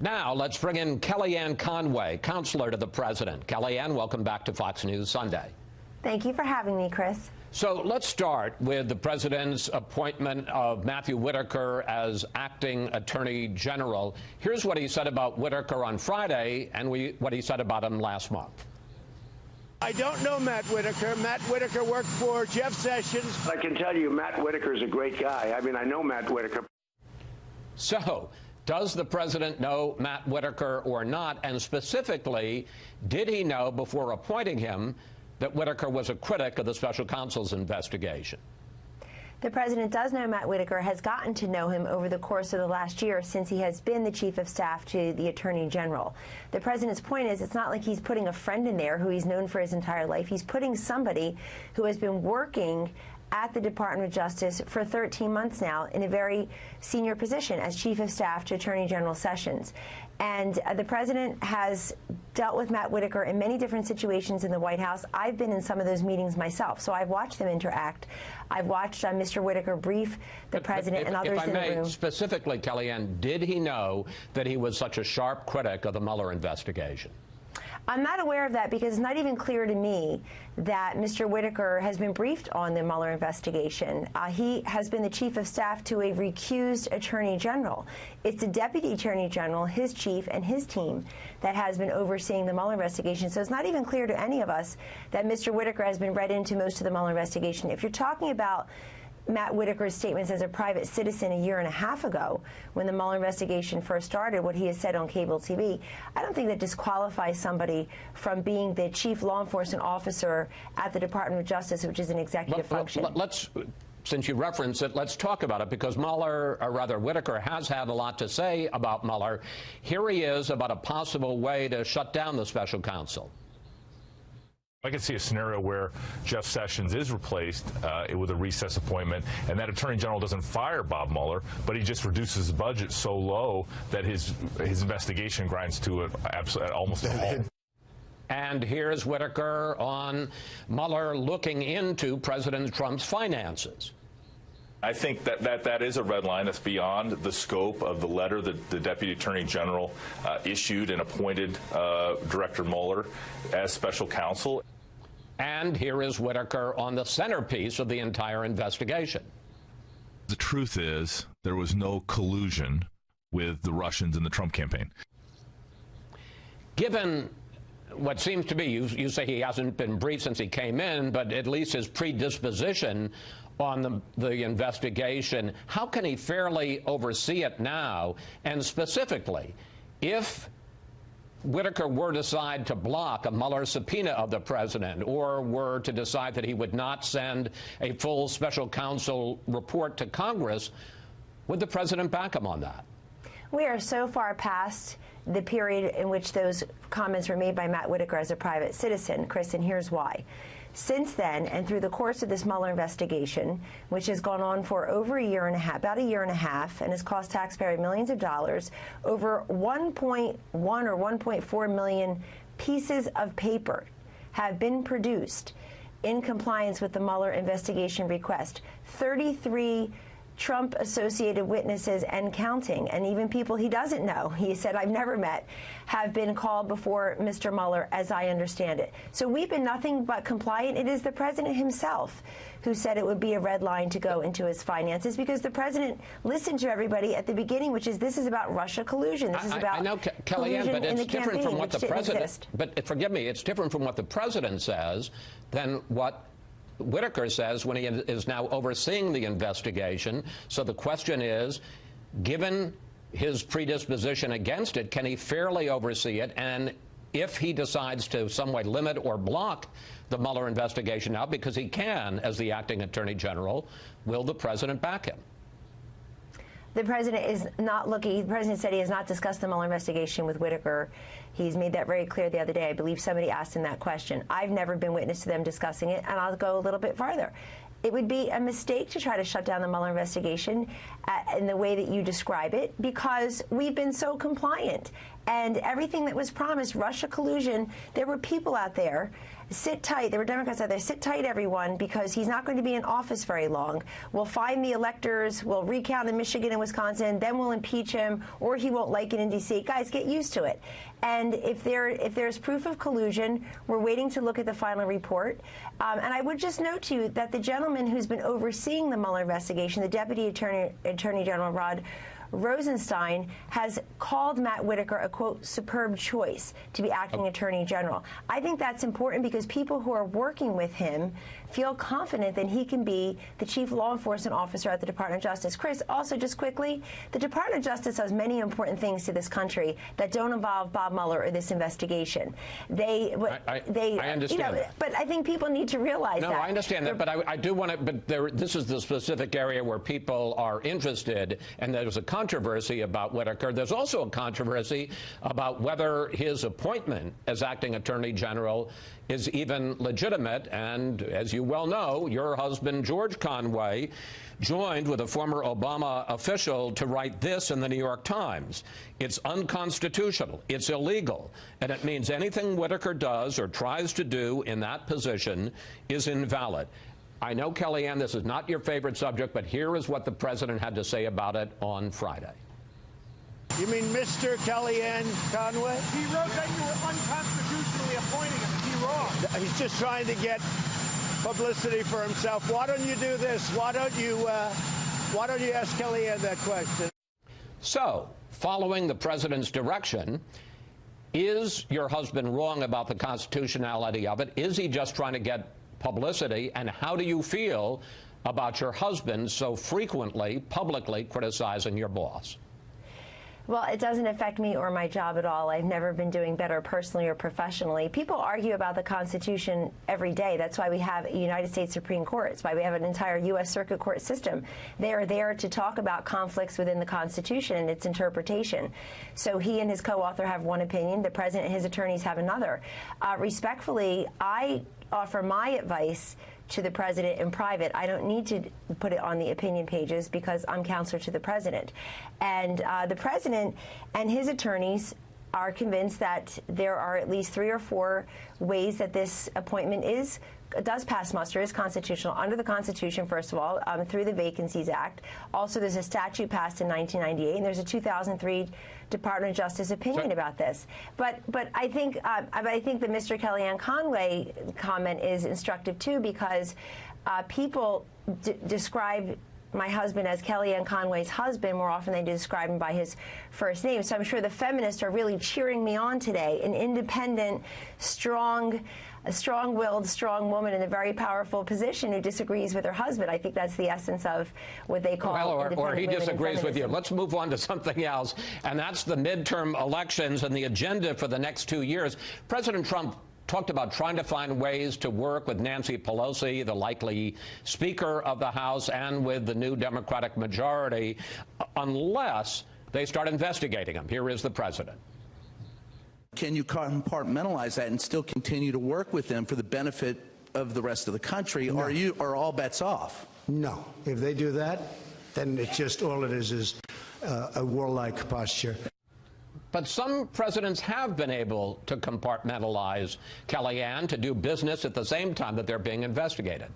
Now, let's bring in Kellyanne Conway, counselor to the president. Kellyanne, welcome back to Fox News Sunday. Thank you for having me, Chris. So let's start with the president's appointment of Mathew Whitaker as acting attorney general. Here's what he said about Whitaker on Friday and what he said about him last month. I don't know Matt Whitaker. Matt Whitaker worked for Jeff Sessions. I can tell you Matt Whitaker is a great guy. I mean, I know Matt Whitaker. So, does the president know Matt Whitaker or not? And specifically, did he know before appointing him that Whitaker was a critic of the special counsel's investigation? The president does know Matt Whitaker, has gotten to know him over the course of the last year since he has been the chief of staff to the attorney general. The president's point is it's not like he's putting a friend in there who he's known for his entire life. He's putting somebody who has been working at the Department of Justice for 13 months now in a very senior position as Chief of Staff to Attorney General Sessions. And the president has dealt with Matt Whitaker in many different situations in the White House. I've been in some of those meetings myself, so I've watched them interact. I've watched Mr. Whitaker brief the president and others in the room. If I may, specifically, Kellyanne, did he know that he was such a sharp critic of the Mueller investigation? I'm not aware of that because it's not even clear to me that Mr. Whitaker has been briefed on the Mueller investigation. He has been the chief of staff to a recused attorney general. It's the deputy attorney general, his chief, and his team that has been overseeing the Mueller investigation. So it's not even clear to any of us that Mr. Whitaker has been read into most of the Mueller investigation. If you're talking about Matt Whitaker's statements as a private citizen a year and a half ago when the Mueller investigation first started, what he has said on cable TV, I don't think that disqualifies somebody from being the chief law enforcement officer at the Department of Justice, which is an executive function. Since you reference it, let's talk about it, because Whitaker has had a lot to say about Mueller. Here he is about a possible way to shut down the special counsel. I can see a scenario where Jeff Sessions is replaced with a recess appointment, and that attorney general doesn't fire Bob Mueller, but he just reduces his budget so low that his investigation grinds to almost a halt. And here's Whitaker on Mueller looking into President Trump's finances. I think that is a red line that's beyond the scope of the letter that the Deputy Attorney General issued and appointed Director Mueller as special counsel. And here is Whitaker on the centerpiece of the entire investigation. The truth is there was no collusion with the Russians in the Trump campaign. Given what seems to be, you say he hasn't been briefed since he came in, but at least his predisposition on the investigation, how can he fairly oversee it now? And specifically, if Whitaker were to decide to block a Mueller subpoena of the president, or were to decide that he would not send a full special counsel report to Congress, would the president back him on that? We are so far past the period in which those comments were made by Matt Whitaker as a private citizen, Chris, and here's why. Since then, and through the course of this Mueller investigation, which has gone on for over a year and a half, about a year and a half, and has cost taxpayers millions of dollars, over 1.1 or 1.4 million pieces of paper have been produced in compliance with the Mueller investigation request. 33 Trump-associated witnesses and counting, and even people he doesn't know, he said I've never met, have been called before Mr. Mueller, as I understand it. So we've been nothing but compliant. It is the president himself who said it would be a red line to go into his finances, because the president listened to everybody at the beginning, which is this is about Russia collusion. This is about I know, Kellyanne, but it's different from what the president. But forgive me, it's different from what the president says than what Whitaker says when he is now overseeing the investigation. So the question is, given his predisposition against it, can he fairly oversee it? And if he decides to some way limit or block the Mueller investigation now, because he can as the acting attorney general, will the president back him? The president is not looking. The president said he has not discussed the Mueller investigation with Whitaker. He's made that very clear the other day. I believe somebody asked him that question. I've never been witness to them discussing it, and I'll go a little bit farther. It would be a mistake to try to shut down the Mueller investigation in the way that you describe it, because we've been so compliant. And everything that was promised, Russia collusion, there were people out there, sit tight, there were Democrats out there, sit tight everyone, because he's not going to be in office very long. We'll find the electors, we'll recount in Michigan and Wisconsin, then we'll impeach him, or he won't like it in D.C. Guys, get used to it. And if there's proof of collusion, we're waiting to look at the final report. And I would just note to you that the gentleman who's been overseeing the Mueller investigation, the Deputy Attorney General Rod Rosenstein, has called Matt Whitaker a, quote, superb choice to be acting Attorney General. I think that's important because people who are working with him feel confident that he can be the chief law enforcement officer at the Department of Justice. Chris, also just quickly, the Department of Justice does many important things to this country that don't involve Bob Mueller or this investigation. I understand that. But I think people need to realize that. No, I understand that, but I do want to, this is the specific area where people are interested, and there's a controversy about Whitaker. There's also a controversy about whether his appointment as acting Attorney General is even legitimate. And as you well know, your husband, George Conway, joined with a former Obama official to write this in the New York Times. It's unconstitutional, it's illegal, and it means anything Whitaker does or tries to do in that position is invalid. I know, Kellyanne, this is not your favorite subject, but here is what the president had to say about it on Friday. You mean Mr. Kellyanne Conway? He wrote that you were unconstitutionally appointing him. Is he wrong? He's just trying to get publicity for himself. Why don't you do this? Why don't you ask Kellyanne that question? So, following the president's direction, is your husband wrong about the constitutionality of it? Is he just trying to get publicity? And how do you feel about your husband so frequently, publicly criticizing your boss? Well, it doesn't affect me or my job at all. I've never been doing better personally or professionally. People argue about the Constitution every day. That's why we have a United States Supreme Court. It's why we have an entire U.S. Circuit Court system. They are there to talk about conflicts within the Constitution and its interpretation. So he and his co-author have one opinion. The president and his attorneys have another. Respectfully, I offer my advice to the president in private. I don't need to put it on the opinion pages because I'm counselor to the president. And the president and his attorneys are convinced that there are at least 3 or 4 ways that this appointment does pass muster, is constitutional, under the Constitution, first of all, through the Vacancies Act. Also, there's a statute passed in 1998, and there's a 2003 Department of Justice opinion about this. But I think the Mr. Kellyanne Conway comment is instructive too, because people describe my husband as Kellyanne Conway's husband more often than they describe him by his first name. So I'm sure the feminists are really cheering me on today. An independent, strong-willed, strong woman in a very powerful position who disagrees with her husband. I think that's the essence of what they call or he disagrees with you. Let's move on to something else, and that's the midterm elections and the agenda for the next 2 years. President Trump talked about trying to find ways to work with Nancy Pelosi, the likely Speaker of the House, and with the new Democratic majority, unless they start investigating him. Here is the president. Can you compartmentalize that and still continue to work with them for the benefit of the rest of the country, No. or are all bets off? No. If they do that, then it's just all it is a warlike posture. But some presidents have been able to compartmentalize, Kellyanne, to do business at the same time that they're being investigated.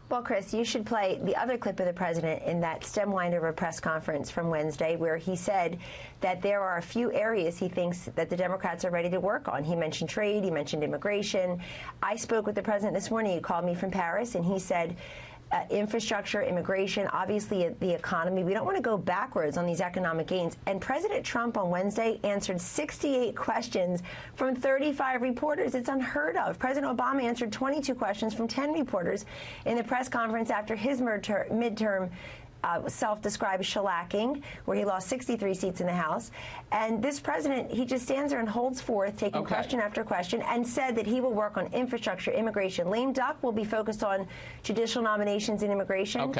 Well, Chris, you should play the other clip of the president in that stem-winder press conference from Wednesday, where he said that there are a few areas he thinks that the Democrats are ready to work on. He mentioned trade, he mentioned immigration. I spoke with the president this morning. He called me from Paris, and he said infrastructure, immigration, obviously the economy. We don't want to go backwards on these economic gains. And President Trump on Wednesday answered 68 questions from 35 reporters. It's unheard of. President Obama answered 22 questions from 10 reporters in the press conference after his midterm self-described shellacking, where he lost 63 seats in the House. And this president, he just stands there and holds forth, taking question after question, and said that he will work on infrastructure, immigration. Lame duck will be focused on judicial nominations and immigration.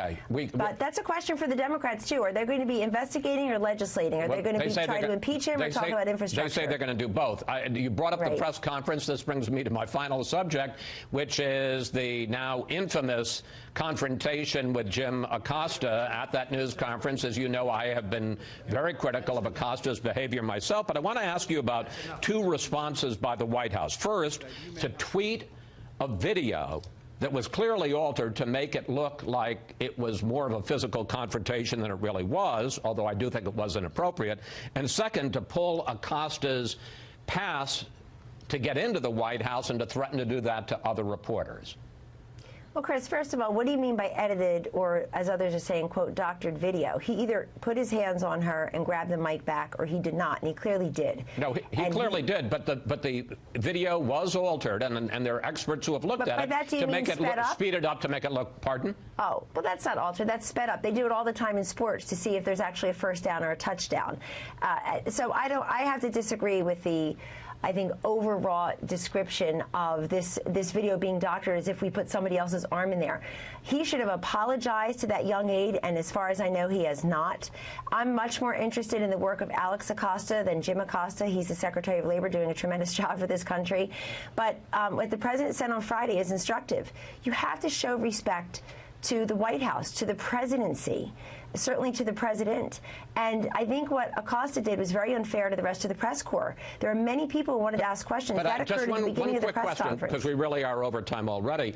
But that's a question for the Democrats, too. Are they going to be investigating or legislating? Are they going to be trying to impeach him or talk about infrastructure? They say they're going to do both. You brought up the press conference. This brings me to my final subject, which is the now infamous confrontation with Jim Acosta at that news conference. As you know, I have been very critical of Acosta's behavior myself, but I want to ask you about two responses by the White House. First, to tweet a video that was clearly altered to make it look like it was more of a physical confrontation than it really was, although I do think it was inappropriate. And second, to pull Acosta's pass to get into the White House and to threaten to do that to other reporters. Well, Chris, first of all, what do you mean by edited or, as others are saying, quote, doctored video? He either put his hands on her and grabbed the mic back, or he did not, and he clearly did. No, he clearly did, but the video was altered, and there are experts who have looked at it to make it speed it up to make it look, pardon? Oh, well, that's not altered. That's sped up. They do it all the time in sports to see if there's actually a first down or a touchdown. So I have to disagree with the, I think, overwrought description of this video being doctored as if we put somebody else's arm in there. He should have apologized to that young aide, and as far as I know, he has not. I'm much more interested in the work of Alex Acosta than Jim Acosta. He's the Secretary of Labor doing a tremendous job for this country. But what the president said on Friday is instructive. You have to show respect to the White House, to the presidency, certainly to the president. And I think what Acosta did was very unfair to the rest of the press corps. There are many people who wanted to ask questions. But that occurred at the beginning of the press conference. Because we really are over time already.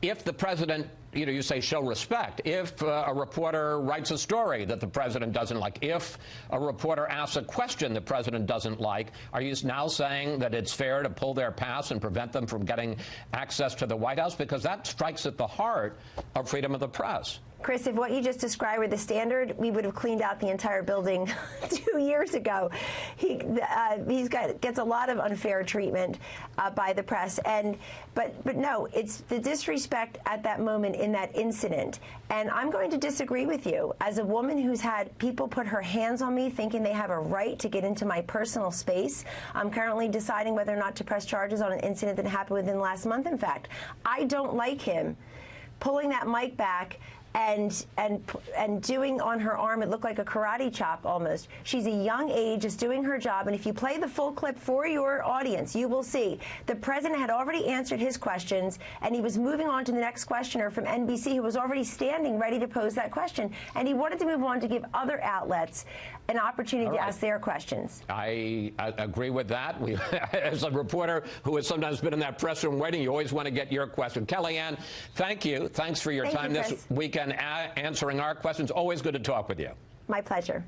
If the president, you say show respect, if a reporter writes a story that the president doesn't like, if a reporter asks a question the president doesn't like, are you now saying that it's fair to pull their pass and prevent them from getting access to the White House? Because that strikes at the heart of freedom of the press. Chris, if what you just described were the standard, we would have cleaned out the entire building 2 years ago. He gets a lot of unfair treatment by the press, but no, it's the disrespect at that moment in that incident. And I'm going to disagree with you. As a woman who's had people put her hands on me thinking they have a right to get into my personal space, I'm currently deciding whether or not to press charges on an incident that happened within the last month. In fact, I don't like him pulling that mic back and doing on her arm, it looked like a karate chop almost. She's a young aide, just doing her job, and if you play the full clip for your audience, you will see the president had already answered his questions, and he was moving on to the next questioner from NBC who was already standing ready to pose that question, and he wanted to move on to give other outlets an opportunity to ask their questions. I agree with that. As a reporter who has sometimes been in that press room waiting, you always want to get your question. Kellyanne, thank you. Thanks for your time this weekend answering our questions. Always good to talk with you. My pleasure.